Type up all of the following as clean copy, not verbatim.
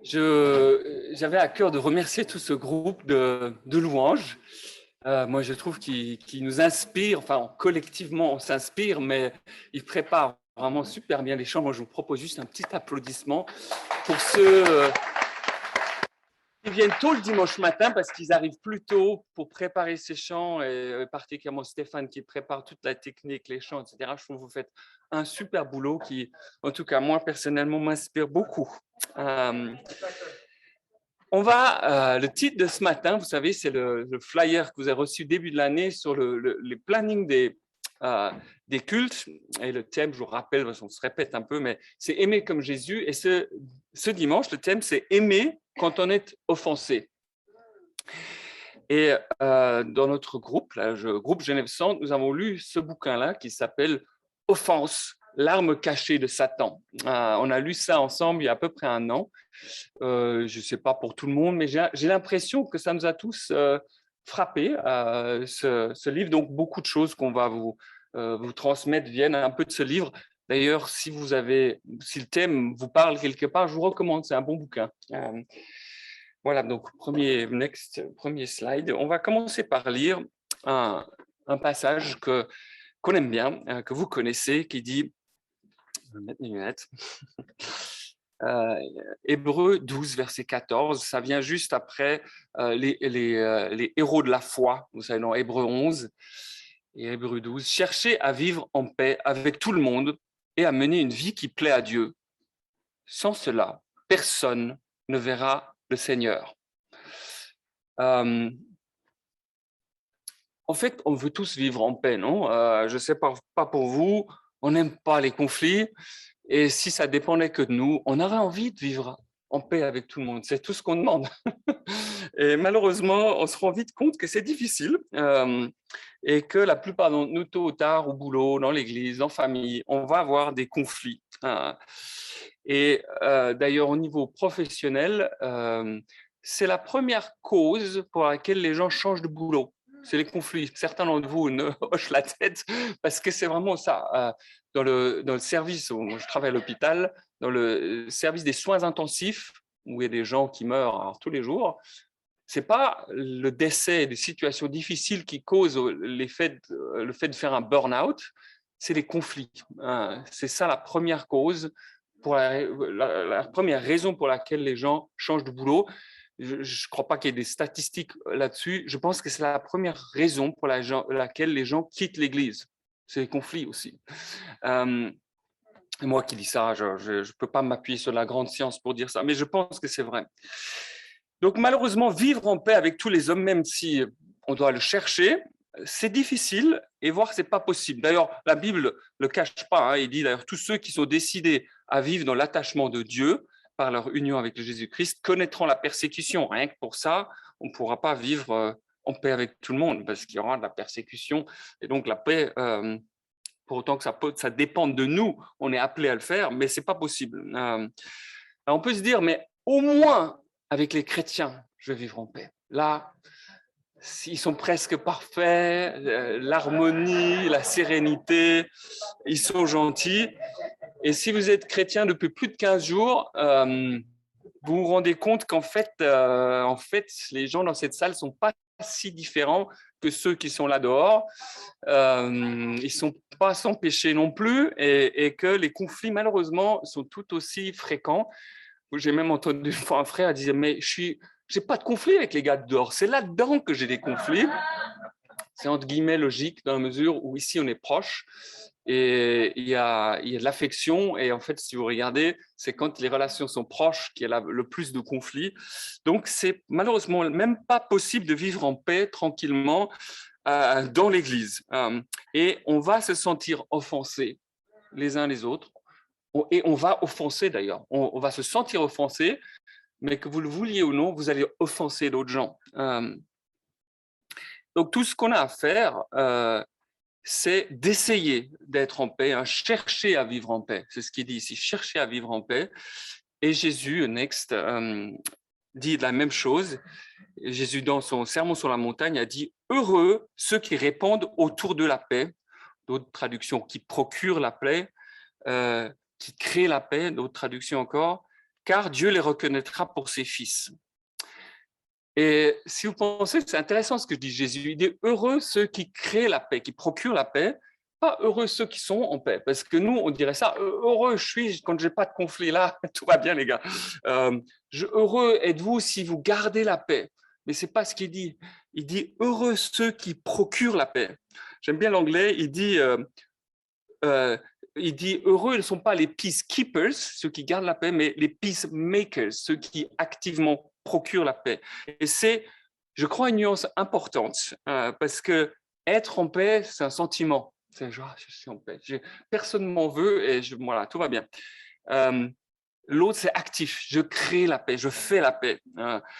J'avais à cœur de remercier tout ce groupe de louanges. Moi, je trouve qu'ils nous inspirent, enfin, collectivement, on s'inspire, mais ils préparent vraiment super bien les chants. Moi, je vous propose juste un petit applaudissement pour ceux qui viennent tôt le dimanche matin parce qu'ils arrivent plus tôt pour préparer ces chants, et particulièrement Stéphane qui prépare toute la technique, les chants, etc. Je trouve que vous faites un super boulot qui, en tout cas, moi, personnellement, m'inspire beaucoup. Le titre de ce matin, vous savez, c'est le flyer que vous avez reçu début de l'année sur le planning des cultes. Et le thème, je vous rappelle, on se répète un peu, mais c'est aimer comme Jésus. Et ce dimanche, le thème, c'est aimer quand on est offensé. Et dans notre groupe, groupe Genève Centre, nous avons lu ce bouquin-là qui s'appelle « Offense, l'arme cachée de Satan ». On a lu ça ensemble il y a à peu près un an. Je ne sais pas pour tout le monde, mais j'ai l'impression que ça nous a tous frappés, ce livre. Donc, beaucoup de choses qu'on va vous transmettre viennent un peu de ce livre. D'ailleurs, si le thème vous parle quelque part, je vous recommande, c'est un bon bouquin. Voilà, donc premier slide. On va commencer par lire un passage qu'on aime bien, que vous connaissez, qui dit, je vais mettre mes lunettes, Hébreux 12, verset 14, ça vient juste après les héros de la foi, vous savez, dans Hébreux 11 et Hébreux 12. Cherchez à vivre en paix avec tout le monde et à mener une vie qui plaît à Dieu. Sans cela, personne ne verra le Seigneur. En fait, on veut tous vivre en paix, non? Je ne sais pas pour vous, on n'aime pas les conflits. Et si ça dépendait que de nous, on aurait envie de vivre en paix avec tout le monde. C'est tout ce qu'on demande. Et malheureusement, on se rend vite compte que c'est difficile et que la plupart d'entre nous, tôt ou tard, au boulot, dans l'église, en famille, on va avoir des conflits. Et d'ailleurs, au niveau professionnel, c'est la première cause pour laquelle les gens changent de boulot. C'est les conflits. Certains d'entre vous ne hochent la tête parce que c'est vraiment ça. Dans le service où je travaille à l'hôpital, dans le service des soins intensifs, où il y a des gens qui meurent tous les jours, ce n'est pas le décès, des situations difficiles qui causent le fait de faire un burn-out, c'est les conflits. C'est ça la première cause, la première raison pour laquelle les gens changent de boulot. Je ne crois pas qu'il y ait des statistiques là-dessus. Je pense que c'est la première raison pour laquelle les gens quittent l'Église. C'est les conflits aussi. Moi qui dis ça, je ne peux pas m'appuyer sur la grande science pour dire ça, mais je pense que c'est vrai. Donc malheureusement, vivre en paix avec tous les hommes, même si on doit le chercher, c'est difficile et voire c'est pas possible. D'ailleurs, la Bible le cache pas. Il dit d'ailleurs tous ceux qui sont décidés à vivre dans l'attachement de Dieu par leur union avec Jésus-Christ connaîtront la persécution. Rien que pour ça, on ne pourra pas vivre en paix avec tout le monde parce qu'il y aura de la persécution. Et donc la paix, pour autant que ça dépende de nous, on est appelé à le faire, mais c'est pas possible. On peut se dire, mais au moins avec les chrétiens, je vais vivre en paix. Là, ils sont presque parfaits, l'harmonie, la sérénité, ils sont gentils. Et si vous êtes chrétien depuis plus de 15 jours, vous vous rendez compte qu'en fait, les gens dans cette salle ne sont pas si différents que ceux qui sont là dehors. Ils ne sont pas sans péché non plus et que les conflits, malheureusement, sont tout aussi fréquents. J'ai même entendu une fois un frère dire, mais je n'ai pas de conflit avec les gars de dehors, c'est là-dedans que j'ai des conflits. C'est entre guillemets logique dans la mesure où ici on est proche et il y a de l'affection et en fait si vous regardez c'est quand les relations sont proches qu'il y a le plus de conflits. Donc c'est malheureusement même pas possible de vivre en paix tranquillement dans l'église et on va se sentir offensés les uns les autres et on va offenser d'ailleurs, on va se sentir offensé, mais que vous le vouliez ou non vous allez offenser d'autres gens. Donc, tout ce qu'on a à faire, c'est d'essayer d'être en paix, chercher à vivre en paix. C'est ce qu'il dit ici, chercher à vivre en paix. Et Jésus, next, dit la même chose. Jésus, dans son sermon sur la montagne, a dit « Heureux ceux qui répandent autour de la paix », d'autres traductions, qui procurent la paix, qui créent la paix, d'autres traductions encore, car Dieu les reconnaîtra pour ses fils. Et si vous pensez, c'est intéressant ce que dit Jésus. Il dit heureux ceux qui créent la paix, qui procurent la paix, pas heureux ceux qui sont en paix. Parce que nous, on dirait ça, heureux je suis quand j'ai pas de conflit là, tout va bien les gars. Heureux êtes-vous si vous gardez la paix. Mais c'est pas ce qu'il dit. Il dit heureux ceux qui procurent la paix. J'aime bien l'anglais, il dit heureux, ils ne sont pas les peacekeepers, ceux qui gardent la paix, mais les peacemakers, ceux qui activement procurent la paix. Et c'est, je crois, une nuance importante, parce que être en paix, c'est un sentiment. C'est genre, je suis en paix. Personne ne m'en veut et voilà, tout va bien. L'autre, c'est actif. Je crée la paix, je fais la paix.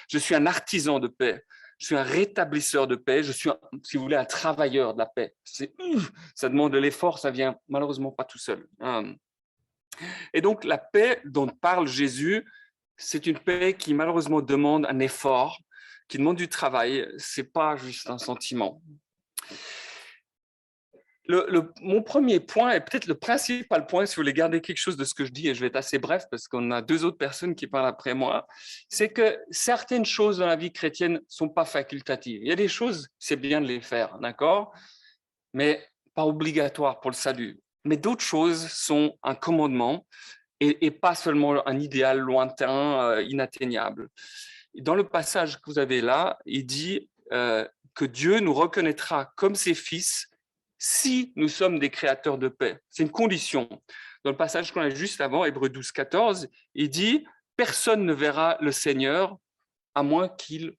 Je suis un artisan de paix. Je suis un rétablisseur de paix. Je suis, si vous voulez, un travailleur de la paix. Ça demande de l'effort, ça vient malheureusement pas tout seul. Et donc, la paix dont parle Jésus, c'est une paix qui malheureusement demande un effort, qui demande du travail. C'est pas juste un sentiment. Mon premier point, et peut-être le principal point, si vous voulez garder quelque chose de ce que je dis, et je vais être assez bref parce qu'on a deux autres personnes qui parlent après moi, c'est que certaines choses dans la vie chrétienne ne sont pas facultatives. Il y a des choses, c'est bien de les faire, d'accord, mais pas obligatoires pour le salut. Mais d'autres choses sont un commandement et pas seulement un idéal lointain, inatteignable. Dans le passage que vous avez là, il dit que Dieu nous reconnaîtra comme ses fils si nous sommes des créateurs de paix. C'est une condition. Dans le passage qu'on a juste avant, Hébreux 12, 14, il dit « Personne ne verra le Seigneur à moins qu'il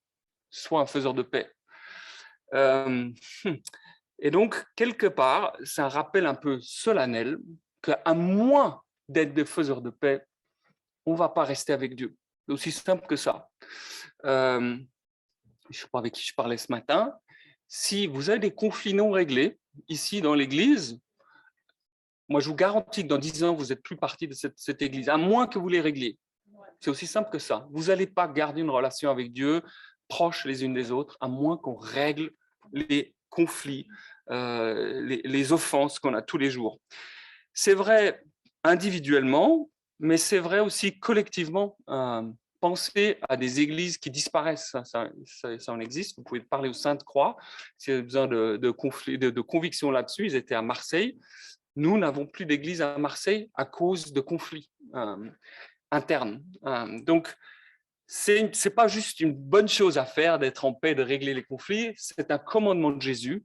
soit un faiseur de paix. » Et donc, quelque part, c'est un rappel un peu solennel qu'à moins d'être des faiseurs de paix, on ne va pas rester avec Dieu. C'est aussi simple que ça. Je ne sais pas avec qui je parlais ce matin. Si vous avez des conflits non réglés, ici dans l'Église, moi je vous garantis que dans 10 ans, vous n'êtes plus partie de cette Église, à moins que vous les régliez. C'est aussi simple que ça. Vous n'allez pas garder une relation avec Dieu proche les unes des autres, à moins qu'on règle les conflits, les offenses qu'on a tous les jours. C'est vrai individuellement, mais c'est vrai aussi collectivement. Pensez à des églises qui disparaissent, ça en existe. Vous pouvez parler aux Saintes Croix, si vous avez besoin de conviction là-dessus. Ils étaient à Marseille. Nous n'avons plus d'église à Marseille à cause de conflits internes. Donc, c'est pas juste une bonne chose à faire d'être en paix, de régler les conflits. C'est un commandement de Jésus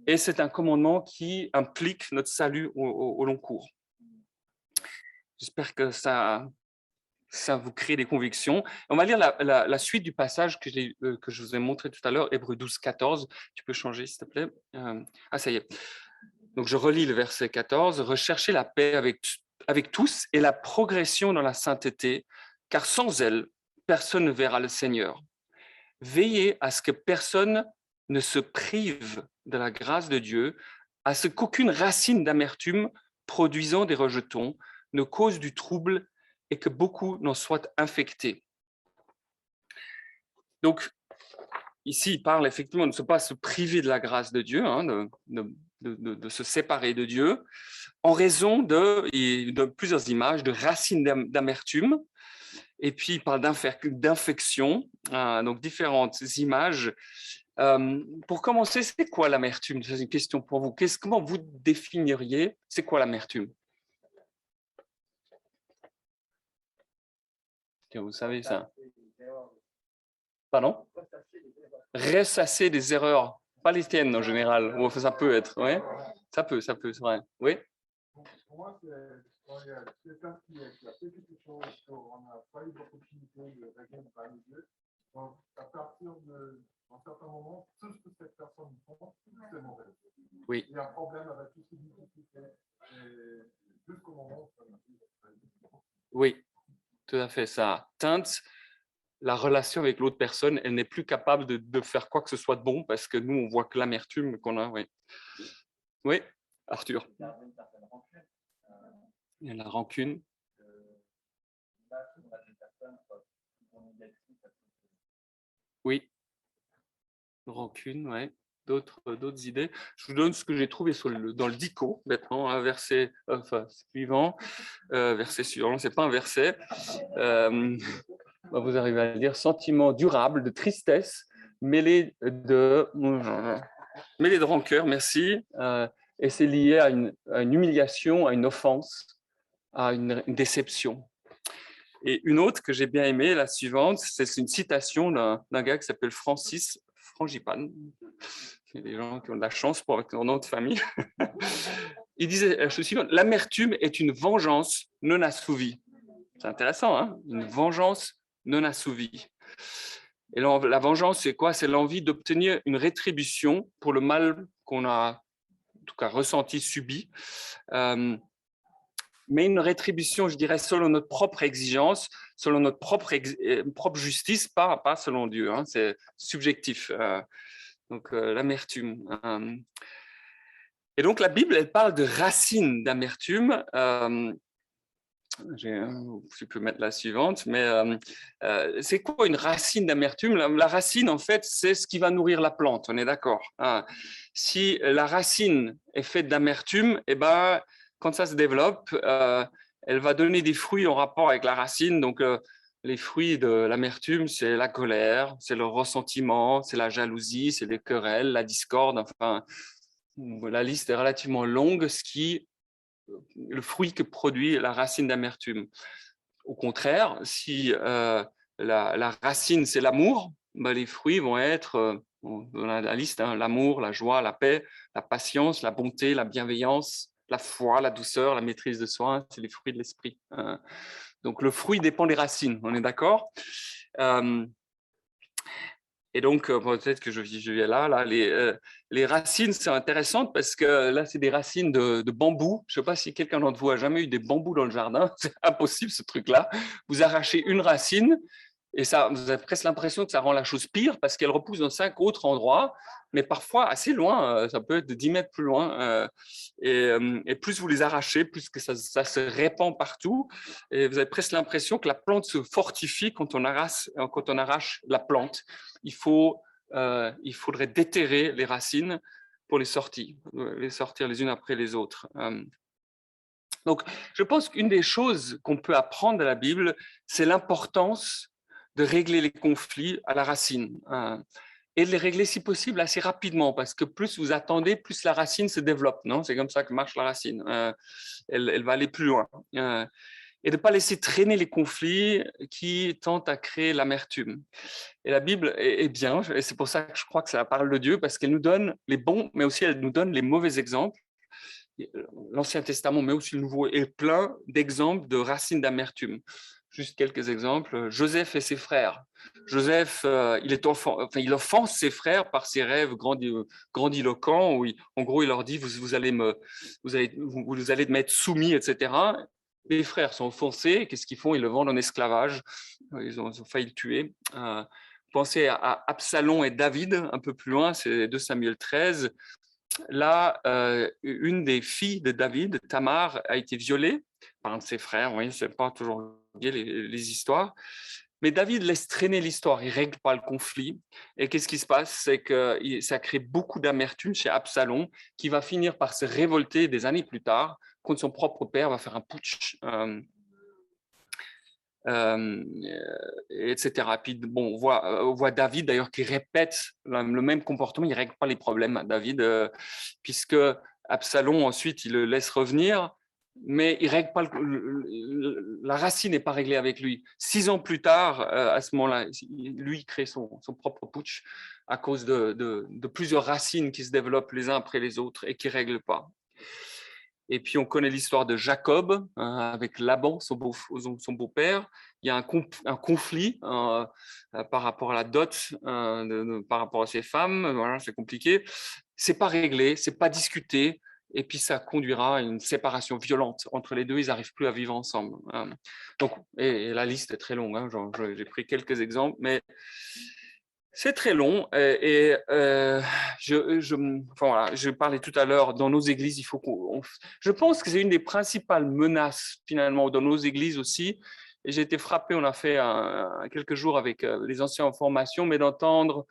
et c'est un commandement qui implique notre salut au long cours. J'espère que ça vous crée des convictions. On va lire la suite du passage que je vous ai montré tout à l'heure, Hébreux 12, 14. Tu peux changer, s'il te plaît. Ça y est. Donc, je relis le verset 14. « Recherchez la paix avec tous et la progression dans la sainteté, car sans elle, personne ne verra le Seigneur. Veillez à ce que personne ne se prive de la grâce de Dieu, à ce qu'aucune racine d'amertume produisant des rejetons ne cause du trouble et que beaucoup n'en soient infectés. » Donc, ici, il parle effectivement de ne pas se priver de la grâce de Dieu, de se séparer de Dieu, en raison de plusieurs images, de racines d'amertume. Et puis, il parle d'infection, donc différentes images. Pour commencer, c'est quoi l'amertume? C'est une question pour vous. Comment vous définiriez, c'est quoi l'amertume? Vous savez ça? Pardon? Ressasser des erreurs, pas les tiennes en général. Bon, ça peut être, ouais. Ça peut, c'est vrai. Oui? Pour moi, c'est quand il y a quelqu'un qui a fait quelque chose, qu'on n'a pas eu l'opportunité de régler le problème de Dieu. Donc, à partir d'un certain moment, tout ce que cette personne pense, c'est mauvais. Oui. Il y a un problème avec tout ce qui fait, jusqu'au moment où ça n'a plus. Oui, tout à fait. Ça teinte la relation avec l'autre personne. Elle n'est plus capable de faire quoi que ce soit de bon parce que nous, on voit que l'amertume qu'on a. Oui, oui, Arthur. Il y a la rancune. Oui, rancune, ouais. d'autres idées. Je vous donne ce que j'ai trouvé dans le dico, maintenant, un verset suivant. Verset suivant, c'est pas un verset. Vous arrivez à le dire, sentiment durable de tristesse mêlé de rancœur, merci. Et c'est lié à une humiliation, à une offense, à une déception. Et une autre que j'ai bien aimée, la suivante, c'est une citation d'un gars qui s'appelle Francis Frangipane. Il y a des gens qui ont de la chance pour avec leur nom de famille. Il disait la chose suivante: l'amertume est une vengeance non assouvie. C'est intéressant, hein? Une vengeance non assouvie. Et la vengeance, c'est quoi? C'est l'envie d'obtenir une rétribution pour le mal qu'on a, en tout cas, ressenti, subi. Mais une rétribution, je dirais, selon notre propre exigence, selon notre propre justice, pas selon Dieu. Hein, c'est subjectif. Donc, l'amertume. Et donc, la Bible, elle parle de racines d'amertume. Je peux mettre la suivante, mais c'est quoi une racine d'amertume? La racine, en fait, c'est ce qui va nourrir la plante, on est d'accord. Hein. Si la racine est faite d'amertume, eh ben, quand ça se développe, elle va donner des fruits en rapport avec la racine. Donc, les fruits de l'amertume, c'est la colère, c'est le ressentiment, c'est la jalousie, c'est les querelles, la discorde. Enfin, la liste est relativement longue, le fruit que produit la racine d'amertume. Au contraire, si la racine, c'est l'amour, ben les fruits vont être, on a la liste, hein, l'amour, la joie, la paix, la patience, la bonté, la bienveillance, la foi, la douceur, la maîtrise de soi, c'est les fruits de l'esprit. Donc le fruit dépend des racines, on est d'accord? Et donc, peut-être que je viens là les racines, c'est intéressant parce que là, c'est des racines de bambou. Je ne sais pas si quelqu'un d'entre vous a jamais eu des bambous dans le jardin. C'est impossible, ce truc-là. Vous arrachez une racine et ça, vous avez presque l'impression que ça rend la chose pire parce qu'elle repousse dans 5 autres endroits, mais parfois assez loin. Ça peut être de 10 mètres plus loin. Et plus vous les arrachez, plus que ça se répand partout. Et vous avez presque l'impression que la plante se fortifie quand on arrache la plante. Il faudrait déterrer les racines pour les sortir les unes après les autres. Donc, je pense qu'une des choses qu'on peut apprendre de la Bible, c'est l'importance de régler les conflits à la racine. Et de les régler si possible assez rapidement, parce que plus vous attendez, plus la racine se développe. Non, c'est comme ça que marche la racine. Elle va aller plus loin. Et de ne pas laisser traîner les conflits qui tentent à créer l'amertume. Et la Bible est bien, et c'est pour ça que je crois que c'est la parole de Dieu, parce qu'elle nous donne les bons, mais aussi elle nous donne les mauvais exemples. L'Ancien Testament, mais aussi le Nouveau, est plein d'exemples de racines d'amertume. Juste quelques exemples. Joseph et ses frères. Joseph, il offense ses frères par ses rêves grandiloquents, où en gros, il leur dit, vous allez m'être soumis, etc. Les frères sont offensés. Qu'est-ce qu'ils font? Ils le vendent en esclavage. Ils ont failli le tuer. Pensez à Absalom et David, un peu plus loin, c'est 2 Samuel 13. Là, une des filles de David, Tamar, a été violée par un de ses frères. Vous voyez, ce n'est pas toujours bien les histoires. Mais David laisse traîner l'histoire, il ne règle pas le conflit. Et qu'est-ce qui se passe? C'est que ça crée beaucoup d'amertume chez Absalom, qui va finir par se révolter des années plus tard, contre son propre père, va faire un putsch. Etc. Puis bon, on voit David d'ailleurs qui répète le même comportement, il ne règle pas les problèmes, David, puisque Absalom ensuite il le laisse revenir, mais il règle pas la racine n'est pas réglée avec lui. 6 ans plus tard, à ce moment-là, lui il crée son propre putsch à cause de plusieurs racines qui se développent les uns après les autres et qui ne règlent pas. Et puis, on connaît l'histoire de Jacob avec Laban, son beau-père. Il y a un conflit par rapport à la dot, par rapport à ses femmes. Voilà, c'est compliqué. C'est pas réglé, c'est pas discuté. Et puis, ça conduira à une séparation violente entre les deux. Ils n'arrivent plus à vivre ensemble. Donc, et la liste est très longue. Hein, j'ai pris quelques exemples, mais c'est très long je parlais tout à l'heure dans nos églises, je pense que c'est une des principales menaces finalement dans nos églises aussi. Et j'ai été frappé, on a fait quelques jours avec les anciens en formation, mais d'entendre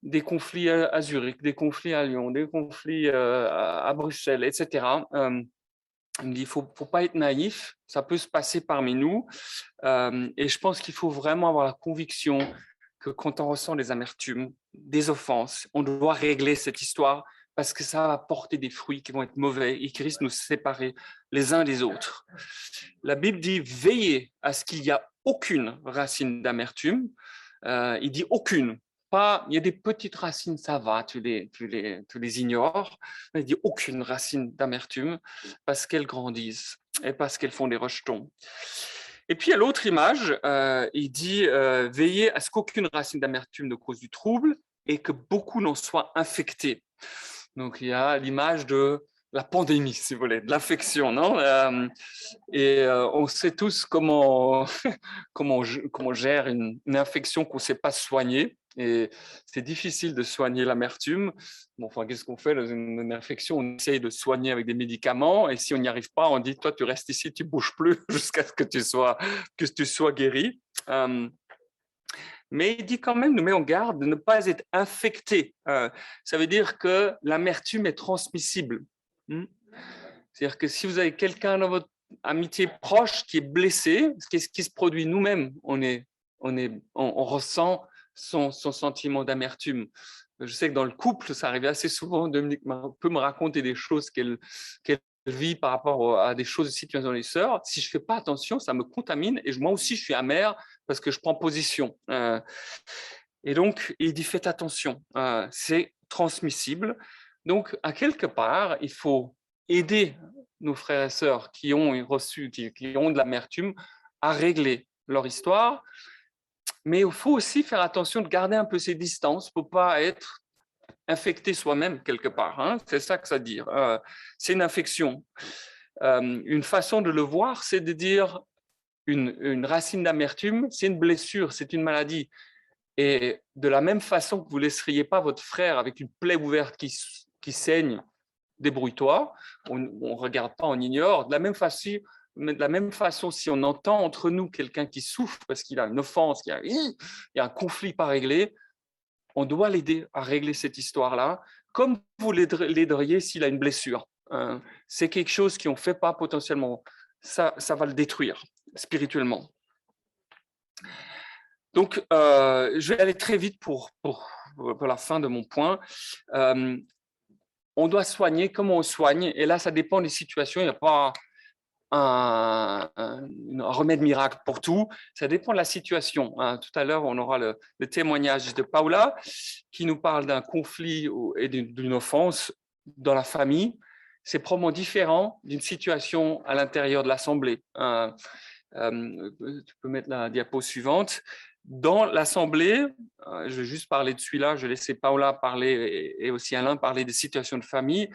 des conflits à Zurich, des conflits à Lyon, des conflits à Bruxelles, etc. Il me dit, il faut pas être naïf, ça peut se passer parmi nous. Et je pense qu'il faut vraiment avoir la conviction que quand on ressent des amertumes, des offenses, on doit régler cette histoire parce que ça va porter des fruits qui vont être mauvais et qui risquent de nous séparer les uns des autres. La Bible dit, veillez à ce qu'il n'y a aucune racine d'amertume. Il dit aucune. Pas, il y a des petites racines, ça va, tu les ignores. Mais il dit aucune racine d'amertume parce qu'elles grandissent et parce qu'elles font des rejetons. Et puis, à l'autre image, il dit veillez à ce qu'aucune racine d'amertume ne cause du trouble et que beaucoup n'en soient infectés. Donc, il y a l'image de la pandémie, si vous voulez, de l'infection, non on sait tous comment, comment on gère une infection qu'on ne sait pas soigner. Et c'est difficile de soigner l'amertume. Bon, enfin, qu'est-ce qu'on fait dans une infection? On essaye de soigner avec des médicaments. Et si on n'y arrive pas, on dit, toi, tu restes ici, tu ne bouges plus jusqu'à ce que tu sois guéri. Mais il dit quand même, nous met en garde de ne pas être infecté. Ça veut dire que l'amertume est transmissible. C'est-à-dire que si vous avez quelqu'un dans votre amitié proche qui est blessé, qu'est-ce qui se produit nous-mêmes? On ressent son sentiment d'amertume. Je sais que dans le couple, ça arrive assez souvent. Dominique peut me raconter des choses qu'elle vit par rapport à des choses, des situations dans les sœurs. Si je ne fais pas attention, ça me contamine et moi aussi, je suis amer parce que je prends position. Et donc, il dit faites attention, c'est transmissible. Donc, à quelque part, il faut aider nos frères et sœurs qui ont reçu, qui ont de l'amertume à régler leur histoire. Mais il faut aussi faire attention de garder un peu ses distances pour ne pas être infecté soi-même quelque part. Hein. C'est ça que ça veut dire. C'est une infection. Une façon de le voir, c'est de dire une racine d'amertume, c'est une blessure, c'est une maladie. Et de la même façon que vous ne laisseriez pas votre frère avec une plaie ouverte qui saigne, débrouille-toi, on ne regarde pas, on ignore. De la même façon, si on entend entre nous quelqu'un qui souffre parce qu'il a une offense, il y a un conflit pas réglé, on doit l'aider à régler cette histoire-là, comme vous l'aideriez s'il a une blessure. C'est quelque chose qu'on ne fait pas potentiellement. Ça va le détruire spirituellement. Donc, je vais aller très vite pour la fin de mon point. On doit soigner, comment on soigne, et là, ça dépend des situations. Il n'y a pas un remède miracle pour tout. Ça dépend de la situation. Tout à l'heure, on aura le témoignage de Paula qui nous parle d'un conflit et d'une offense dans la famille. C'est probablement différent d'une situation à l'intérieur de l'Assemblée. Tu peux mettre la diapo suivante. Dans l'Assemblée, je vais juste parler de celui-là, je vais laisser Paula parler et aussi Alain parler des situations de famille.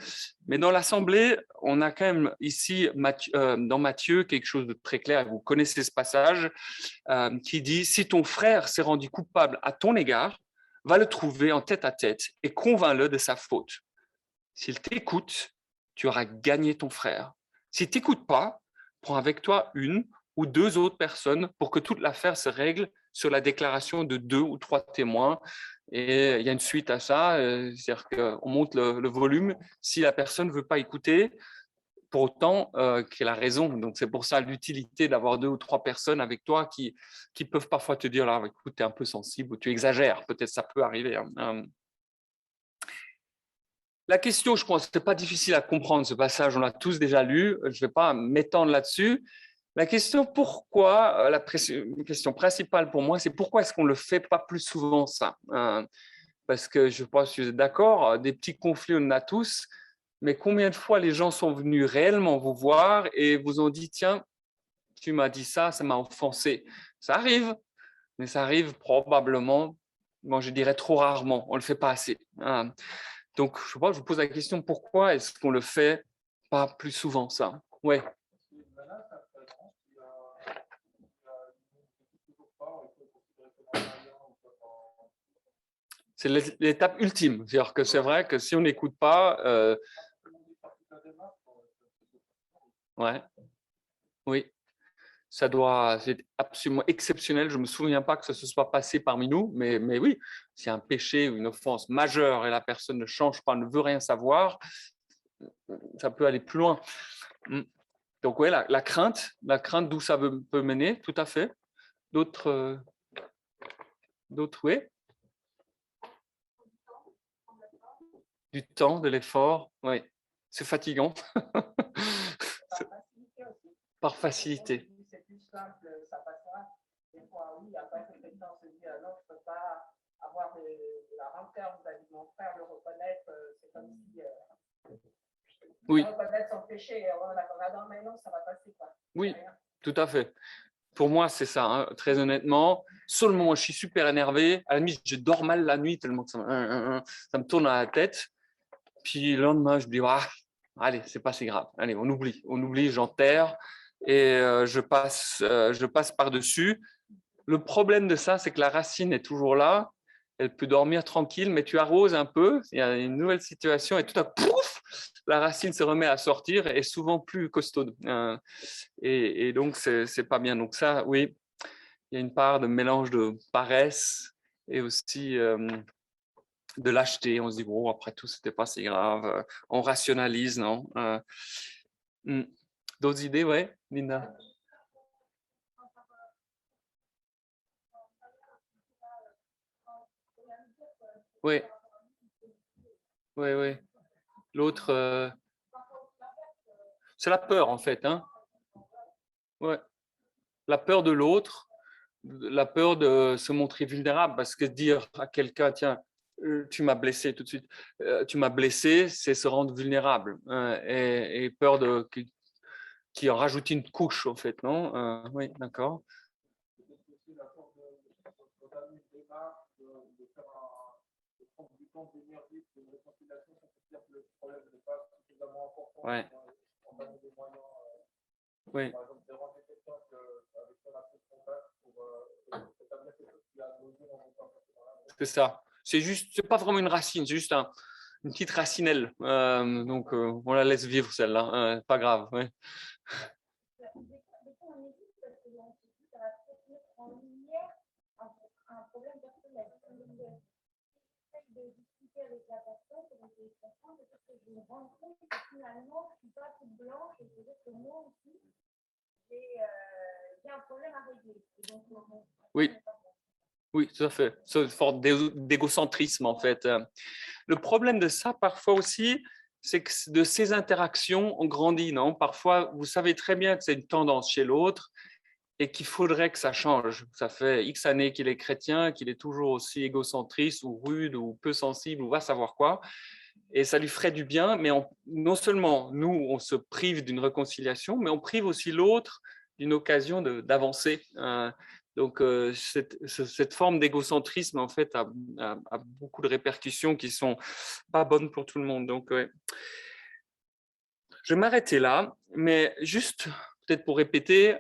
Mais dans l'Assemblée, on a quand même ici, dans Matthieu, quelque chose de très clair, vous connaissez ce passage, qui dit « Si ton frère s'est rendu coupable à ton égard, va le trouver en tête à tête et convainc-le de sa faute. S'il t'écoute, tu auras gagné ton frère. S'il ne t'écoute pas, prends avec toi une ou deux autres personnes pour que toute l'affaire se règle sur la déclaration de 2 ou 3 témoins. Et il y a une suite à ça, c'est-à-dire qu'on monte le volume. Si la personne ne veut pas écouter, pour autant qu'elle a raison. Donc, c'est pour ça l'utilité d'avoir 2 ou 3 personnes avec toi qui peuvent parfois te dire, là, écoute, tu es un peu sensible ou tu exagères. Peut-être ça peut arriver. La question, je pense, c'est pas difficile à comprendre ce passage, on l'a tous déjà lu, je ne vais pas m'étendre là-dessus. La question pourquoi, la question principale pour moi, c'est pourquoi est-ce qu'on ne le fait pas plus souvent ça? Parce que je pense que vous êtes d'accord, des petits conflits, on en a tous, mais combien de fois les gens sont venus réellement vous voir et vous ont dit, tiens, tu m'as dit ça, ça m'a offensé. Ça arrive, mais ça arrive probablement, moi je dirais trop rarement, on ne le fait pas assez. Donc, je vous pose la question, pourquoi est-ce qu'on le fait pas plus souvent, ça? Ouais. C'est l'étape ultime. C'est-à-dire que c'est vrai que si on n'écoute pas… ouais. Oui. c'est absolument exceptionnel. Je ne me souviens pas que ça se soit passé parmi nous, mais oui, s'il y a un péché ou une offense majeure et la personne ne change pas, ne veut rien savoir, ça peut aller plus loin. Donc oui, la crainte d'où ça peut mener, tout à fait. D'autres, oui. Du temps, de l'effort, oui. C'est fatigant. Par facilité. C'est plus simple, ça passera. Des fois, oui, après, quelqu'un se dit, non, je ne peux pas avoir la rancœur vis-à-vis de mon frère, le reconnaître, c'est comme si oui. reconnaître son péché, on a non, mais non, ça va passer, quoi. Oui, tout à fait. Pour moi, c'est ça, hein, très honnêtement. Sur le moment, je suis super énervé. À la limite, je dors mal la nuit tellement que ça me tourne à la tête. Puis le lendemain, je me dis, allez, c'est pas si grave. Allez, on oublie, j'enterre et je passe par-dessus. Le problème de ça, c'est que la racine est toujours là. Elle peut dormir tranquille, mais tu arroses un peu, il y a une nouvelle situation et tout à coup, pouf, la racine se remet à sortir et souvent plus costaude. Et donc, c'est pas bien. Donc ça, oui, il y a une part de mélange de paresse et aussi de lâcheté. On se dit, bon, après tout, c'était pas si grave. On rationalise, non? D'autres idées, ouais, Linda? Oui, oui, oui. L'autre, c'est la peur, en fait. Hein? Ouais. La peur de l'autre, la peur de se montrer vulnérable, parce que dire à quelqu'un, tiens, tu m'as blessé tout de suite, tu m'as blessé, c'est se rendre vulnérable hein, et peur qui en rajoute une couche, en fait, non? Oui, d'accord. Ouais. Oui. C'est ça. C'est juste, c'est pas vraiment une racine, c'est juste une petite racinelle. Donc, on la laisse vivre celle-là. Pas grave. Ouais. Oui. Oui, tout à fait. C'est forme d'égocentrisme, en fait. Le problème de ça, parfois aussi, c'est que de ces interactions, on grandit, non? Parfois, vous savez très bien que c'est une tendance chez l'autre et qu'il faudrait que ça change. Ça fait X années qu'il est chrétien, qu'il est toujours aussi égocentriste ou rude ou peu sensible ou va savoir quoi. Et ça lui ferait du bien, mais non seulement nous, on se prive d'une réconciliation, mais on prive aussi l'autre d'une occasion d'avancer. Donc, cette forme d'égocentrisme, en fait, a beaucoup de répercussions qui ne sont pas bonnes pour tout le monde. Donc, ouais. Je vais m'arrêter là, mais juste peut-être pour répéter,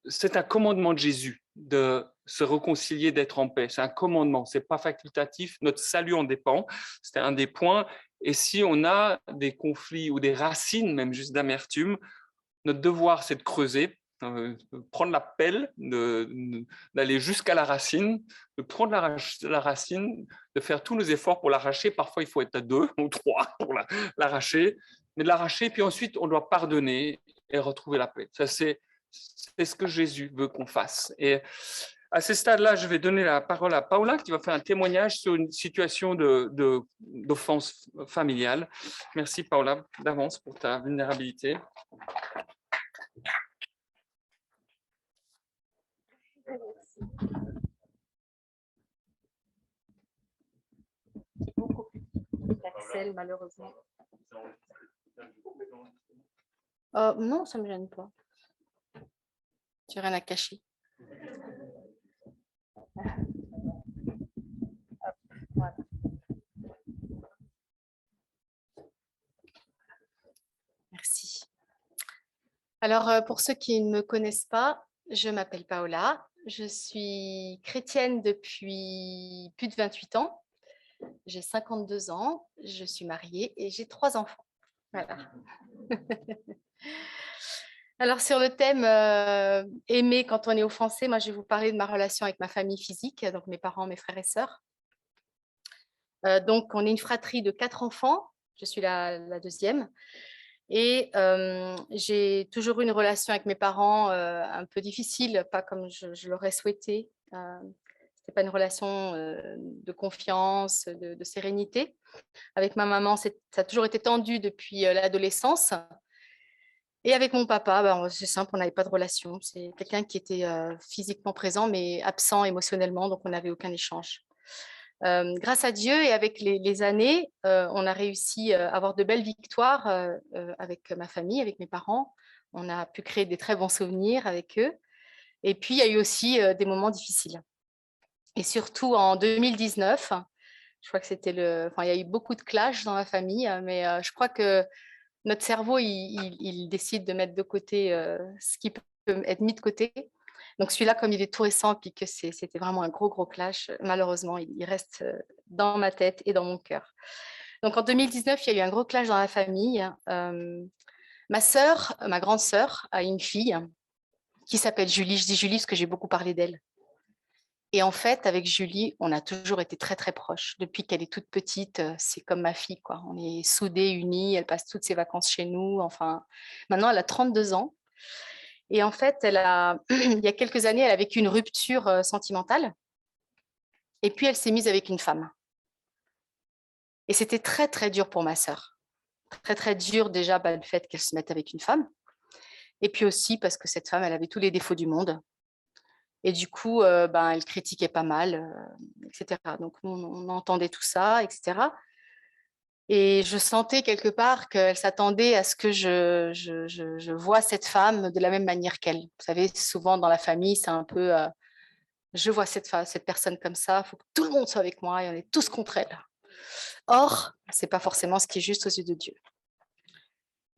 c'est un commandement de Jésus de se réconcilier, d'être en paix. C'est un commandement, ce n'est pas facultatif. Notre salut en dépend. C'était un des points. Et si on a des conflits ou des racines, même juste d'amertume, notre devoir, c'est de creuser, prendre la pelle, d'aller jusqu'à la racine, de prendre la racine, de faire tous nos efforts pour l'arracher. Parfois, il faut être à 2 ou 3 pour l'arracher, mais de l'arracher. Puis ensuite, on doit pardonner et retrouver la paix. Ça, c'est ce que Jésus veut qu'on fasse. Et à ce stade-là, je vais donner la parole à Paula qui va faire un témoignage sur une situation d'offense familiale. Merci Paula d'avance pour ta vulnérabilité. Beaucoup plus d'Axel, malheureusement. Non, ça ne me gêne pas. J'ai rien à cacher. Hop, voilà. Merci. Alors, pour ceux qui ne me connaissent pas, je m'appelle Paola. Je suis chrétienne depuis plus de 28 ans. J'ai 52 ans, je suis mariée et j'ai 3 enfants. Voilà. Alors, sur le thème aimer quand on est offensé, moi, je vais vous parler de ma relation avec ma famille physique, donc mes parents, mes frères et sœurs. Donc, on est une fratrie de 4 enfants. Je suis la deuxième. Et j'ai toujours eu une relation avec mes parents un peu difficile, pas comme je l'aurais souhaité. C'était pas une relation de confiance, de sérénité. Avec ma maman, ça a toujours été tendu depuis l'adolescence. Et avec mon papa, ben, c'est simple, on n'avait pas de relation. C'est quelqu'un qui était physiquement présent, mais absent émotionnellement, donc on n'avait aucun échange. Grâce à Dieu et avec les années, on a réussi à avoir de belles victoires avec ma famille, avec mes parents. On a pu créer des très bons souvenirs avec eux. Et puis, il y a eu aussi des moments difficiles. Et surtout en 2019, je crois que c'était Enfin, il y a eu beaucoup de clashs dans ma famille, mais je crois que notre cerveau, il décide de mettre de côté ce qui peut être mis de côté. Donc celui-là, comme il est tout récent, puis que c'était vraiment un gros, gros clash, malheureusement, il reste dans ma tête et dans mon cœur. Donc en 2019, il y a eu un gros clash dans la famille. Ma sœur, ma grande sœur, a une fille qui s'appelle Julie. Je dis Julie parce que j'ai beaucoup parlé d'elle. Et en fait, avec Julie, on a toujours été très, très proches. Depuis qu'elle est toute petite, c'est comme ma fille, quoi. On est soudés, unis. Elle passe toutes ses vacances chez nous. Enfin, maintenant, elle a 32 ans. Et en fait, il y a quelques années, elle a vécu une rupture sentimentale. Et puis, elle s'est mise avec une femme. Et c'était très, très dur pour ma sœur. Très, très dur déjà le fait qu'elle se mette avec une femme. Et puis aussi parce que cette femme, elle avait tous les défauts du monde. Et du coup, elle critiquait pas mal, etc. Donc, on entendait tout ça, etc. Et je sentais quelque part qu'elle s'attendait à ce que je vois cette femme de la même manière qu'elle. Vous savez, souvent dans la famille, c'est un peu je vois cette personne comme ça, il faut que tout le monde soit avec moi et on est tous contre elle. Or, ce n'est pas forcément ce qui est juste aux yeux de Dieu.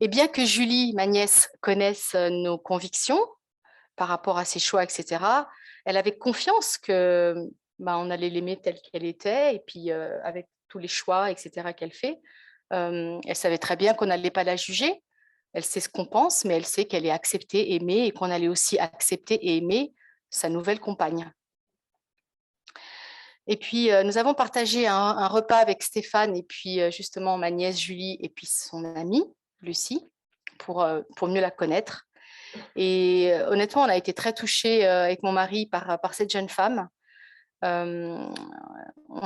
Et bien que Julie, ma nièce, connaisse nos convictions par rapport à ses choix, etc., elle avait confiance que on allait l'aimer telle qu'elle était, et puis avec tous les choix, etc., qu'elle fait. Elle savait très bien qu'on n'allait pas la juger. Elle sait ce qu'on pense, mais elle sait qu'elle est acceptée, aimée, et qu'on allait aussi accepter et aimer sa nouvelle compagne. Et puis, nous avons partagé un repas avec Stéphane et puis justement ma nièce Julie et puis son amie Lucie pour mieux la connaître. Et honnêtement, on a été très touchés avec mon mari par cette jeune femme. On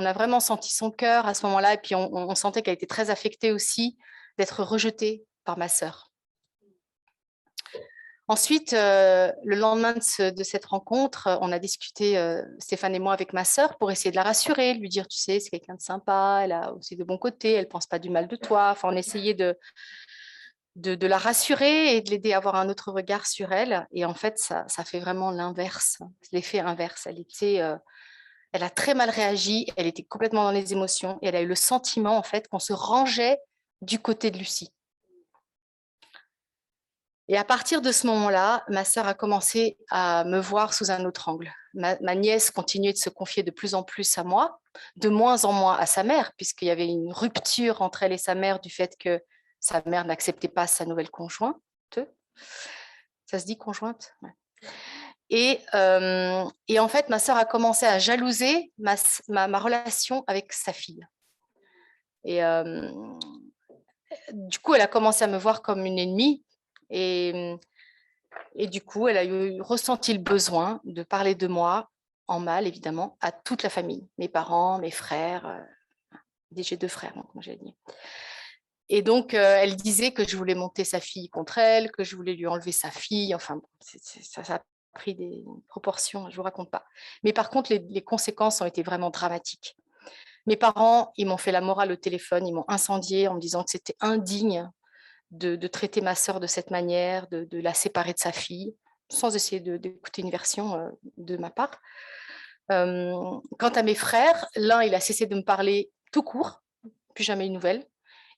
a vraiment senti son cœur à ce moment-là et puis on sentait qu'elle était très affectée aussi d'être rejetée par ma sœur. Ensuite, le lendemain de cette rencontre, on a discuté, Stéphane et moi, avec ma sœur pour essayer de la rassurer, lui dire, tu sais, c'est quelqu'un de sympa, elle a aussi de bons côtés, elle ne pense pas du mal de toi. Enfin, on essayait de la rassurer et de l'aider à avoir un autre regard sur elle. Et en fait, ça fait vraiment l'inverse, l'effet inverse. Elle a très mal réagi, elle était complètement dans les émotions et elle a eu le sentiment, en fait, qu'on se rangeait du côté de Lucie. Et à partir de ce moment-là, ma sœur a commencé à me voir sous un autre angle. Ma nièce continuait de se confier de plus en plus à moi, de moins en moins à sa mère, puisqu'il y avait une rupture entre elle et sa mère du fait que sa mère n'acceptait pas sa nouvelle conjointe. Ça se dit conjointe? Ouais. Et en fait, ma sœur a commencé à jalouser ma relation avec sa fille. Et du coup, elle a commencé à me voir comme une ennemie. Et du coup, elle a ressenti le besoin de parler de moi, en mal évidemment, à toute la famille, mes parents, mes frères. J'ai 2 frères, donc, comme j'ai dit. Et donc, elle disait que je voulais monter sa fille contre elle, que je voulais lui enlever sa fille. Enfin, ça a pris des proportions, je ne vous raconte pas. Mais par contre, les conséquences ont été vraiment dramatiques. Mes parents, ils m'ont fait la morale au téléphone, ils m'ont incendiée en me disant que c'était indigne de traiter ma sœur de cette manière, de la séparer de sa fille, sans essayer d'écouter une version de ma part. Quant à mes frères, l'un, il a cessé de me parler tout court, plus jamais une nouvelle.